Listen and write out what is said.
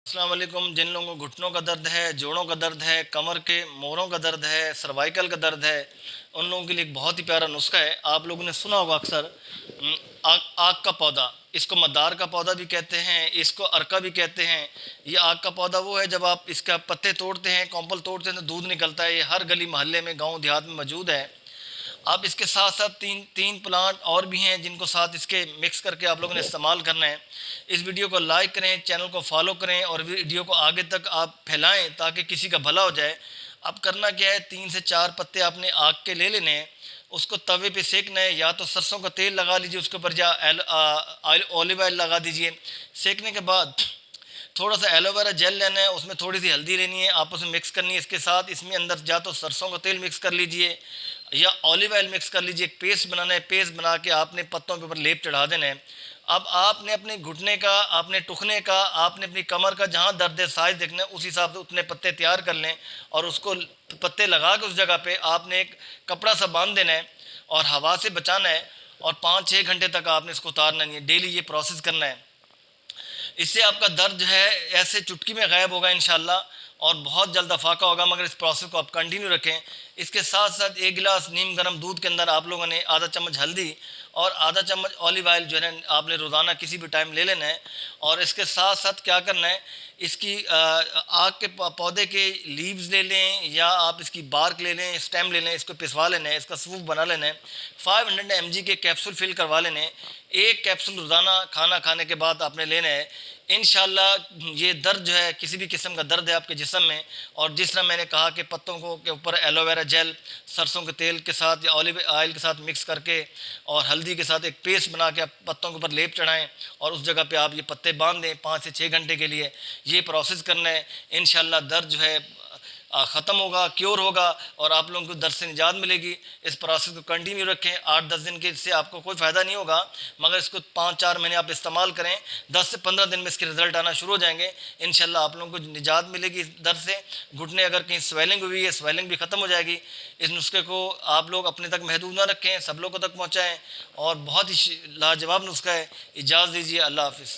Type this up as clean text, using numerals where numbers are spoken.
अस्सलाम वालेकुम। जिन लोगों को घुटनों का दर्द है, जोड़ों का दर्द है, कमर के मोरों का दर्द है, सर्वाइकल का दर्द है, उन लोगों के लिए एक बहुत ही प्यारा नुस्खा है। आप लोगों ने सुना होगा अक्सर आग आग का पौधा। इसको मदार का पौधा भी कहते हैं, इसको अरका भी कहते हैं। ये आग का पौधा वो है, जब आप इसका पत्ते तोड़ते हैं, कॉम्पल तोड़ते हैं तो दूध निकलता है। ये हर गली मोहल्ले में, गाँव देहात में मौजूद है। आप इसके साथ साथ तीन तीन प्लांट और भी हैं जिनको साथ इसके मिक्स करके आप लोगों ने इस्तेमाल करना है। इस वीडियो को लाइक करें, चैनल को फॉलो करें और वीडियो को आगे तक आप फैलाएं ताकि किसी का भला हो जाए। अब करना क्या है, 3 से 4 पत्ते आपने आग के ले लेने हैं, उसको तवे पे सेकना है। या तो सरसों का तेल लगा लीजिए उसके ऊपर, या ऑलिव ऑयल लगा दीजिए। सेकने के बाद थोड़ा सा एलोवेरा जेल लेना है, उसमें थोड़ी सी हल्दी लेनी है, आपस में मिक्स करनी है। इसके साथ इसमें अंदर या तो सरसों का तेल मिक्स कर लीजिए या ऑलिव ऑयल मिक्स कर लीजिए। एक पेस्ट बनाना है, पेस्ट बना के आपने पत्तों के ऊपर लेप चढ़ा देना है। अब आपने अपने घुटने का, आपने टुकने का, आपने अपनी कमर का जहाँ दर्द है साइज देखना है, उस हिसाब से उतने पत्ते तैयार कर लें और उसको पत्ते लगा के उस जगह पे आपने एक कपड़ा सा बांध देना है और हवा से बचाना है। और 5-6 घंटे तक आपने इसको उतारना नहीं है। डेली ये प्रोसेस करना है। इससे आपका दर्द जो है ऐसे चुटकी में गायब होगा इंशाल्लाह, और बहुत जल्द अफाका होगा। मगर इस प्रोसेस को आप कंटिन्यू रखें। इसके साथ साथ 1 गिलास नीम गर्म दूध के अंदर आप लोगों ने आधा चम्मच हल्दी और आधा चम्मच ऑलिव ऑयल जो है आपने रोज़ाना किसी भी टाइम ले लेना है। और इसके साथ साथ क्या करना है, इसकी आग के पौधे के लीव्स ले लें या आप इसकी बार्क ले लें, स्टेम ले लें, इसको पिसवा लेना है, इसका सूप बना लेना है। 500 mg के कैप्सूल फिल करवा लेने हैं। एक कैप्सूल रोज़ाना खाना खाने के बाद आपने लेना है। इंशाल्लाह ये दर्द जो है, किसी भी किस्म का दर्द है आपके जिस्म में, और जिस तरह मैंने कहा कि पत्तों को के ऊपर एलोवेरा जेल सरसों के तेल के साथ या ऑलिव ऑयल के साथ मिक्स करके और हल्दी के साथ एक पेस्ट बना के आप पत्तों के ऊपर लेप चढ़ाएं और उस जगह पे आप ये पत्ते बांध दें 5 से 6 घंटे के लिए। ये प्रोसेस करना है। इंशाल्लाह दर्द जो है ख़त्म होगा, क्योर होगा और आप लोगों को दर्द से निजात मिलेगी। इस प्रोसेस को कंटिन्यू रखें। 8-10 दिन के इससे आपको कोई फ़ायदा नहीं होगा, मगर इसको 5-4 महीने आप इस्तेमाल करें। 10 से 15 दिन में इसके रिज़ल्ट आना शुरू हो जाएंगे। इंशाल्लाह आप लोगों को निजात मिलेगी इस दर्द से। घुटने अगर कहीं स्वेलिंग हुई है, स्वेलिंग भी ख़त्म हो जाएगी। इस नुस्खे को आप लोग अपने तक महदूद ना रखें, सब लोगों तक पहुँचाएँ और बहुत ही लाजवाब नुस्खा है। इजाज़त दीजिए। अल्लाह हाफ़िज़।